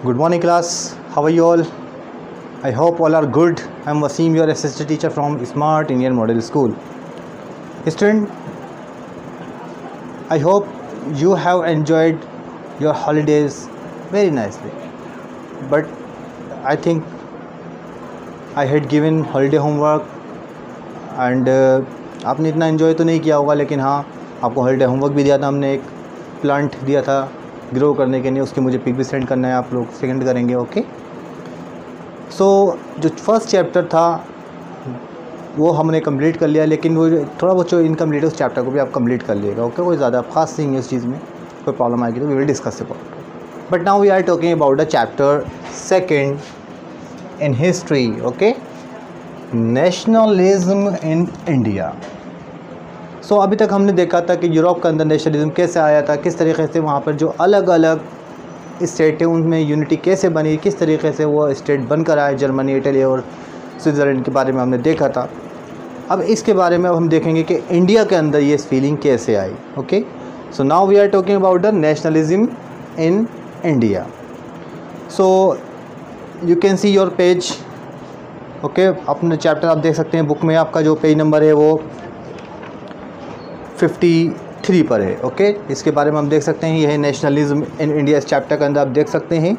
Good morning class, how are you all? I hope all are good. I am Wasim, your assistant teacher from Smart Indian Model School. Student, I hope you have enjoyed your holidays very nicely. But I think I had given holiday homework and आपने इतना enjoy तो नहीं किया होगा, लेकिन हाँ आपको holiday homework भी दिया था हमने। एक प्लांट दिया था ग्रो करने के लिए, उसकी मुझे पिक भी सेंड करना है, आप लोग सेंड करेंगे। ओके, सो जो फर्स्ट चैप्टर था वो हमने कंप्लीट कर लिया, लेकिन वो थोड़ा बहुत जो इनकम्प्लीट है उस चैप्टर को भी आप कंप्लीट कर लीजिएगा। ओके, कोई ज़्यादा खास नहीं है उस चीज़ में, कोई प्रॉब्लम आएगी तो we will discuss about. But now we are talking about the chapter second in history. Okay, nationalism in India. So अभी तक हमने देखा था कि यूरोप के अंदर नेशनलिज्म कैसे आया था, किस तरीके से वहाँ पर जो अलग अलग स्टेट है उनमें यूनिटी कैसे बनी, किस तरीके से वो स्टेट बनकर आए, जर्मनी, इटली और स्विट्ज़रलैंड के बारे में हमने देखा था। अब इसके बारे में अब हम देखेंगे कि इंडिया के अंदर ये फीलिंग कैसे आई। Okay, so now we are talking about the nationalism in India. So you can see your page. Okay, अपने चैप्टर आप देख सकते हैं बुक में, आपका जो पेज नंबर है वो 53 पर है। ओके, इसके बारे में हम देख सकते हैं, यह है नेशनलिज्म इन इंडिया। इस चैप्टर के अंदर आप देख सकते हैं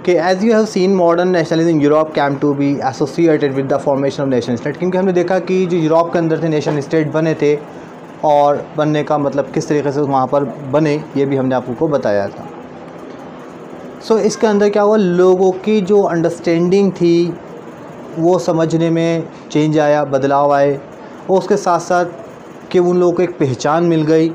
कि as you have seen modern nationalism in Europe came to be associated with the formation of nation state. क्योंकि हमने देखा कि जो यूरोप के अंदर थे नेशन स्टेट बने थे, और बनने का मतलब किस तरीके से वहाँ पर बने ये भी हमने आपको बताया था। सो इसके अंदर क्या हुआ, लोगों की जो अंडरस्टैंडिंग थी वो समझने में चेंज आया, बदलाव आए, और उसके साथ साथ कि उन लोगों को एक पहचान मिल गई,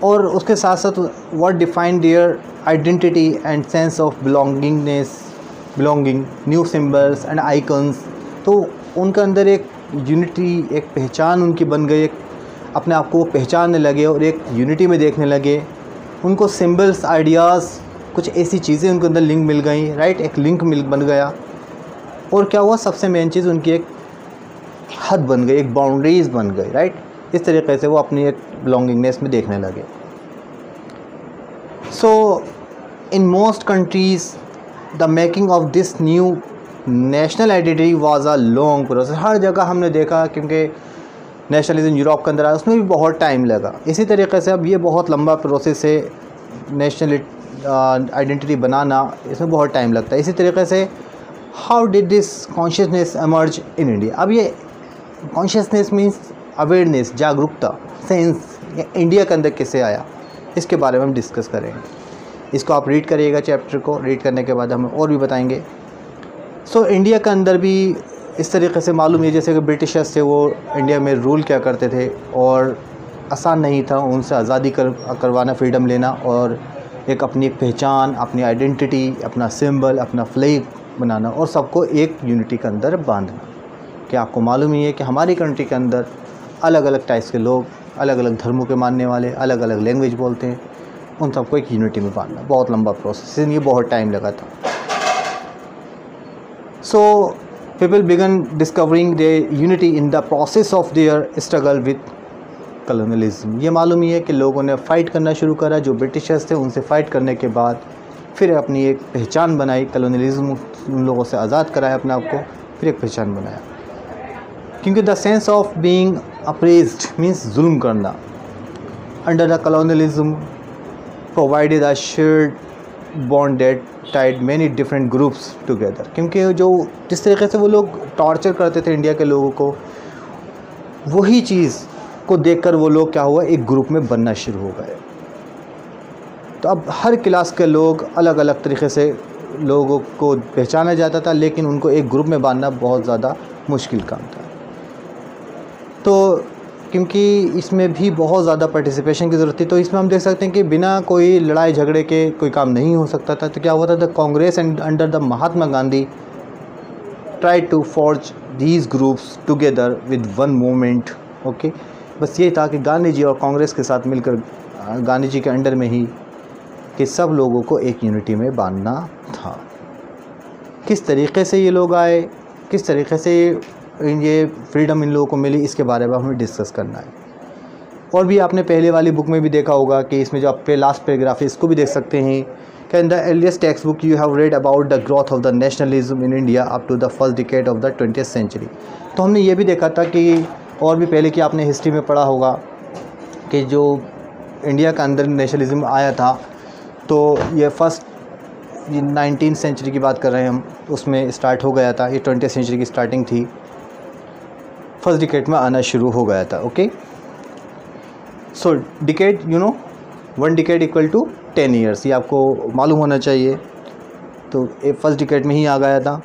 और उसके साथ साथ what define their identity and sense of belonging, new symbols and icons. तो उनके अंदर एक यूनिटी, एक पहचान उनकी बन गई, एक अपने आप को वो पहचानने लगे और एक यूनिटी में देखने लगे। उनको सिंबल्स, आइडियाज़, कुछ ऐसी चीज़ें उनके अंदर लिंक मिल गई, राइट, एक लिंक बन गया। और क्या हुआ, सबसे मेन चीज़ उनकी एक हद बन गई, एक बाउंड्रीज़ बन गई, राइट। इस तरीके से वो अपनी एक बिलोंगिंगनेस में देखने लगे। So in most countries the making of this new national identity was a long process. हर जगह हमने देखा, क्योंकि नेशनलिज्म यूरोप के अंदर आया उसमें भी बहुत टाइम लगा। इसी तरीके से अब ये बहुत लंबा प्रोसेस है, नेशनल आइडेंटिटी बनाना, इसमें बहुत टाइम लगता है। इसी तरीके से how did this consciousness emerge in India. अब ये कॉन्शियसनेस मीन्स अवेयरनेस, जागरूकता, सेंस, इंडिया के अंदर कैसे आया, इसके बारे में हम डिस्कस करेंगे। इसको आप रीड करिएगा, चैप्टर को रीड करने के बाद हम और भी बताएंगे। सो इंडिया के अंदर भी इस तरीके से मालूम है, जैसे कि ब्रिटिशर्स थे वो इंडिया में रूल क्या करते थे, और आसान नहीं था उनसे आज़ादी करवाना, फ्रीडम लेना, और एक अपनी पहचान, अपनी आइडेंटिटी, अपना सिंबल, अपना फ्लैग बनाना, और सबको एक यूनिटी के अंदर बांधना। कि आपको मालूम ही है कि हमारी कंट्री के अंदर अलग अलग टाइप्स के लोग, अलग अलग धर्मों के मानने वाले, अलग अलग लैंग्वेज बोलते हैं, उन सबको एक यूनिटी में बांधना बहुत लंबा प्रोसेस है, ये बहुत टाइम लगा था। So people began discovering the unity in the process of their struggle with colonialism. ये मालूम ही है कि लोगों ने फ़ाइट करना शुरू करा, जो ब्रिटिशर्स थे उनसे फ़ाइट करने के बाद फिर अपनी एक पहचान बनाई, कॉलोनियलिज्म उन लोगों से आज़ाद कराया अपने आप को, फिर एक पहचान बनाया। क्योंकि the sense of being oppressed means जुल्म करना, under the colonialism provided a shared bond that tied many different groups together. क्योंकि जो जिस तरीके से वो लोग टॉर्चर करते थे इंडिया के लोगों को, वही चीज़ को देखकर वो लोग क्या हुआ, एक ग्रुप में बनना शुरू हो गए। तो अब हर क्लास के लोग अलग अलग तरीके से लोगों को पहचाना जाता था, लेकिन उनको एक ग्रुप में बांधना बहुत ज़्यादा मुश्किल काम था। तो क्योंकि इसमें भी बहुत ज़्यादा पार्टिसिपेशन की ज़रूरत थी, तो इसमें हम देख सकते हैं कि बिना कोई लड़ाई झगड़े के कोई काम नहीं हो सकता था। तो क्या हुआ था, the Congress and under the Mahatma Gandhi try to forge these groups together with one movement. Okay, बस ये था कि गांधी जी और कांग्रेस के साथ मिलकर, गांधी जी के अंडर में ही, कि सब लोगों को एक यूनिटी में बांधना था। किस तरीके से ये लोग आए, किस तरीके से ये फ्रीडम इन लोगों को मिली, इसके बारे में हमें डिस्कस करना है। और भी आपने पहले वाली बुक में भी देखा होगा कि इसमें जो आप लास्ट पैराग्राफ है इसको भी देख सकते हैं कि in the earliest text book you have read about the growth of the nationalism in India up to the first decade of the 20th century. तो हमने ये भी देखा था कि और भी पहले कि आपने हिस्ट्री में पढ़ा होगा कि जो इंडिया के अंदर नेशनलिज्म आया था तो ये फर्स्ट 19th सेंचुरी की बात कर रहे हैं हम, उसमें स्टार्ट हो गया था। ये 20th सेंचुरी की स्टार्टिंग थी, फर्स्ट डिकेड में आना शुरू हो गया था। Okay, so decade you know 1 decade equal to 10 years, ये आपको मालूम होना चाहिए। तो ये फर्स्ट डिकेड में ही आ गया था।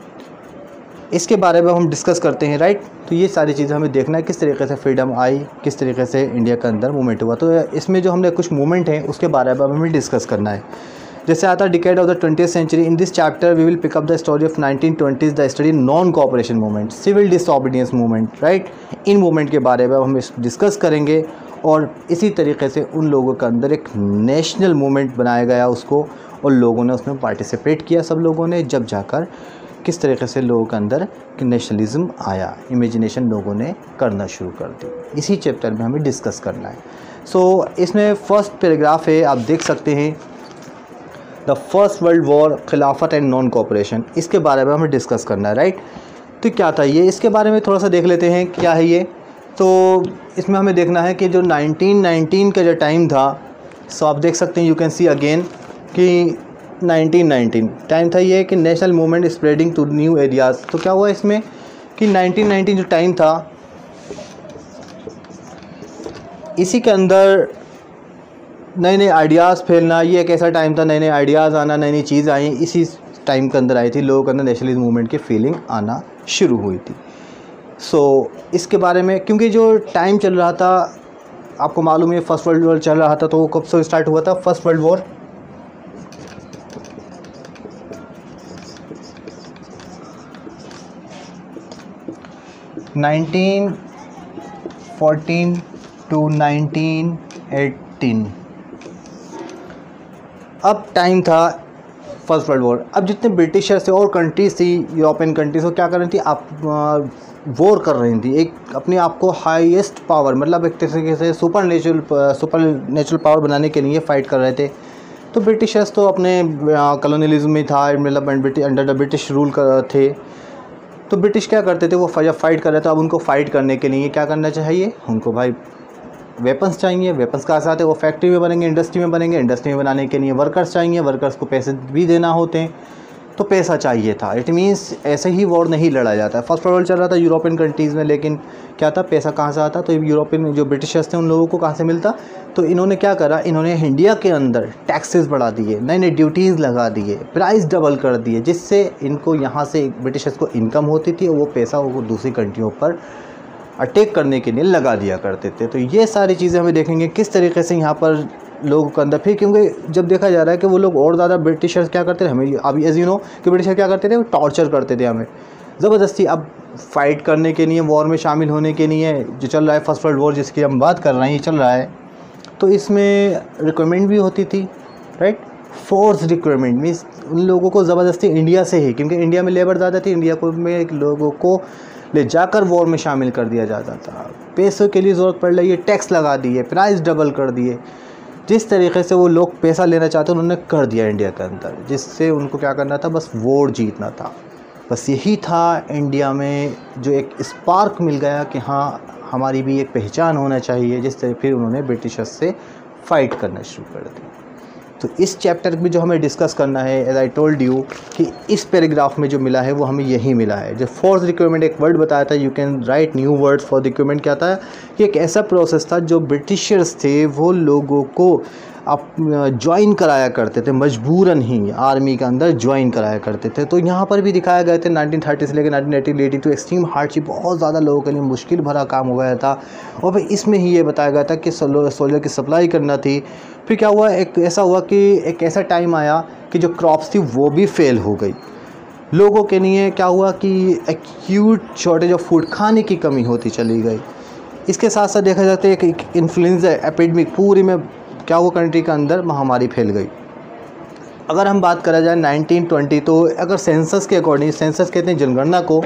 इसके बारे में हम डिस्कस करते हैं, राइट। तो ये सारी चीज़ें हमें देखना है किस तरीके से फ्रीडम आई, किस तरीके से इंडिया के अंदर मूवमेंट हुआ। तो इसमें जो हमने कुछ मूवमेंट हैं उसके बारे में हमें डिस्कस करना है। जैसे आता है decade of the 20th century. In this chapter we will pick up the story of 1920s the study non cooperation movement, civil disobedience movement, right. इन मूवमेंट के बारे में हम डिस्कस करेंगे और इसी तरीके से उन लोगों के अंदर एक नेशनल मूवमेंट बनाया गया उसको, और लोगों ने उसमें पार्टिसिपेट किया, सब लोगों ने, जब जाकर किस तरीके से लोगों के अंदर नेशनलिज्म आया, इमेजिनेशन लोगों ने करना शुरू कर दी। इसी चैप्टर में हमें डिस्कस करना है। सो इसमें फर्स्ट पैराग्राफ है, आप देख सकते हैं, द फर्स्ट वर्ल्ड वॉर, खिलाफत एंड नॉन कोऑपरेशन, इसके बारे में हमें डिस्कस करना है, राइट। तो क्या था ये, इसके बारे में थोड़ा सा देख लेते हैं क्या है ये। तो इसमें हमें देखना है कि जो 1919 का जो टाइम था, सो आप देख सकते हैं, यू कैन सी अगेन कि 1919 टाइम था ये कि national movement spreading to new areas. तो क्या हुआ इसमें कि 1919 जो टाइम था, इसी के अंदर नए नए आइडियाज़ फैलना, ये एक ऐसा टाइम था, नए नए आइडियाज़ आना, नई नई चीज़ आई, इसी टाइम के अंदर आई थी, लोगों के अंदर नेशनलिज्म मूवमेंट की फीलिंग आना शुरू हुई थी। सो इसके बारे में, क्योंकि जो टाइम चल रहा था आपको मालूम है, फर्स्ट वर्ल्ड वॉर चल रहा था, तो वो कब से स्टार्ट हुआ था, फर्स्ट वर्ल्ड वॉर 1914 to 1918 अब टाइम था फर्स्ट वर्ल्ड वॉर। अब जितने ब्रिटिशर्स थे और कंट्रीज़ थी, यूरोपियन कंट्रीज़, वो क्या कर रही थी, आप वॉर कर रही थी, एक अपने आप को हाईएस्ट पावर, मतलब एक तरीके से सुपर नेचुरल पावर बनाने के लिए फ़ाइट कर रहे थे। तो ब्रिटिशर्स तो अपने कॉलोनियलिज्म में था, मतलब अंडर द ब्रिटिश रूल थे। तो ब्रिटिश क्या करते थे, वो जब फाइट कर रहे थे, अब उनको फाइट करने के लिए क्या करना चाहिए, उनको भाई वेपन्स चाहिए। वेपन्स कहाँ से आते हैं, वो फैक्ट्री में बनेंगे, इंडस्ट्री में बनेंगे, इंडस्ट्री में बनाने के लिए वर्कर्स चाहिए, वर्कर्स को पैसे भी देना होते हैं, तो पैसा चाहिए था। इट मीन्स ऐसे ही वॉर नहीं लड़ा जाता है। फर्स्ट वर्ल्ड चल रहा था यूरोपियन कंट्रीज़ में, लेकिन क्या था, पैसा कहाँ से आता, तो यूरोपियन जो ब्रिटिशर्स थे उन लोगों को कहाँ से मिलता। तो इन्होंने क्या करा, इन्होंने इंडिया के अंदर टैक्सेस बढ़ा दिए, नए नए ड्यूटीज़ लगा दिए, प्राइस डबल कर दिए, जिससे इनको यहाँ से ब्रिटिशर्स को इनकम होती थी और वो पैसा वो दूसरी कंट्रियों पर अटैक करने के लिए लगा दिया करते थे। तो ये सारी चीज़ें हमें देखेंगे किस तरीके से यहाँ पर लोगों के अंदर, फिर क्योंकि जब देखा जा रहा है कि वो लोग और ज़्यादा ब्रिटिशर्स क्या करते थे, हमें अभी एज यू नो कि ब्रिटिशर क्या करते थे, वो टॉर्चर करते थे हमें ज़बरदस्ती। अब फाइट करने के लिए, वॉर में शामिल होने के लिए जो चल रहा है फर्स्ट वर्ल्ड वॉर जिसकी हम बात कर रहे हैं, ये चल रहा है, तो इसमें रिक्वायरमेंट भी होती थी, राइट। फोर्स रिक्वायरमेंट मीन्स उन लोगों को ज़बरदस्ती इंडिया से ही, क्योंकि इंडिया में लेबर ज़्यादा थी, इंडिया को में लोगों को ले जाकर वॉर में शामिल कर दिया जाता था। पैसों के लिए ज़रूरत पड़ रही है, टैक्स लगा दिए, प्राइस डबल कर दिए, जिस तरीके से वो लोग पैसा लेना चाहते हैं उन्होंने कर दिया इंडिया के अंदर, जिससे उनको क्या करना था, बस वोट जीतना था। बस यही था इंडिया में जो एक स्पार्क मिल गया कि हाँ हमारी भी एक पहचान होना चाहिए, जिस तरह फिर उन्होंने ब्रिटिशर्स से फ़ाइट करना शुरू कर दी। तो इस चैप्टर में जो हमें डिस्कस करना है, एज आई टोल्ड यू कि इस पैराग्राफ में जो मिला है वो हमें यही मिला है। जो फोर्स रिक्वायरमेंट एक वर्ड बताया था, you can write new words for requirement, क्या था कि एक ऐसा प्रोसेस था जो ब्रिटिशर्स थे वो लोगों को आप ज्वाइन कराया करते थे, मजबूरन ही आर्मी के अंदर ज्वाइन कराया करते थे। तो यहाँ पर भी दिखाया गया था 1930 से लेकर 1980 टू एक्सट्रीम हार्डशिप, बहुत ज़्यादा लोगों के लिए मुश्किल भरा काम हो गया था। और फिर इसमें ही ये बताया गया था कि सोल्जर की सप्लाई करना थी। फिर क्या हुआ, एक ऐसा हुआ कि एक ऐसा टाइम आया कि जो क्रॉप्स थी वो भी फेल हो गई। लोगों के लिए क्या हुआ कि एक्यूट शॉर्टेज ऑफ फूड, खाने की कमी होती चली गई। इसके साथ साथ देखा जाता है एक इन्फ्लुएंजा एपिडेमिक पूरी में क्या हुआ, कंट्री के अंदर महामारी फैल गई। अगर हम बात करा जाए 1920, तो अगर सेंसस के अकॉर्डिंग, सेंसस कहते हैं जनगणना को,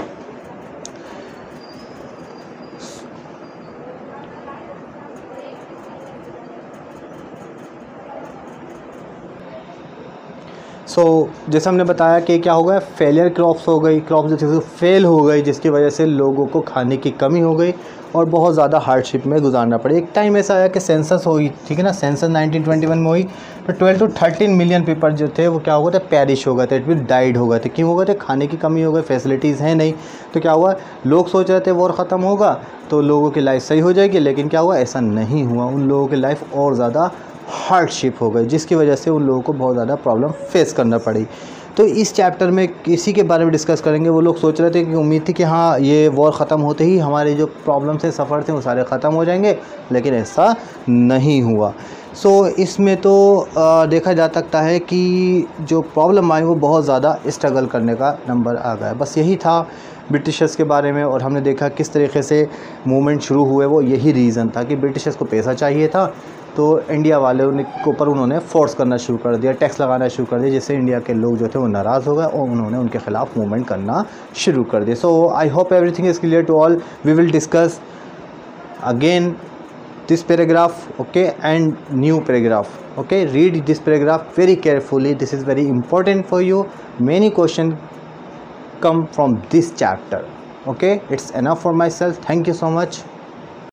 जैसे हमने बताया कि क्या हो गया, फेलियर क्रॉप्स हो गई, क्रॉप्स जैसे फेल हो गई, जिसकी वजह से लोगों को खाने की कमी हो गई और बहुत ज़्यादा हार्डशिप में गुजारना पड़े। एक टाइम ऐसा आया कि सेंसस हुई, ठीक है ना, सेंसस 1921 में हुई, तो 12 to 13 मिलियन पीपल जो थे वो क्या हो गए थे, पेरिश हो गए थे, इट मीन डाइड हो गए थे। क्यों हो गए थे? खाने की कमी हो गई, फैसिलिटीज़ है नहीं। तो क्या हुआ, लोग सोच रहे थे वॉर ख़त्म होगा तो लोगों की लाइफ सही हो जाएगी, लेकिन क्या हुआ, ऐसा नहीं हुआ। उन लोगों की लाइफ और ज़्यादा हार्डशिप हो गई, जिसकी वजह से उन लोगों को बहुत ज़्यादा प्रॉब्लम फेस करना पड़ी। तो इस चैप्टर में इसी के बारे में डिस्कस करेंगे। वो लोग सोच रहे थे कि उम्मीद थी कि हाँ ये वॉर ख़त्म होते ही हमारे जो प्रॉब्लम थे, सफ़र थे, वो सारे ख़त्म हो जाएंगे, लेकिन ऐसा नहीं हुआ। इसमें तो देखा जा सकता है कि जो प्रॉब्लम आई वो बहुत ज़्यादा स्ट्रगल करने का नंबर आ गया। बस यही था ब्रिटिशर्स के बारे में, और हमने देखा किस तरीके से मूवमेंट शुरू हुए। वो यही रीज़न था कि ब्रिटिशर्स को पैसा चाहिए था, तो इंडिया वाले के ऊपर उन्होंने फोर्स करना शुरू कर दिया, टैक्स लगाना शुरू कर दिया, जिससे इंडिया के लोग जो थे वो नाराज़ हो गए और उन्होंने उनके खिलाफ मूवमेंट करना शुरू कर दिया। So I hope everything is clear to all. We will discuss again this paragraph, okay, and new paragraph, okay. Read this paragraph very carefully, this is very important for you. Many questions come from this chapter, okay. It's enough for myself. Thank you so much.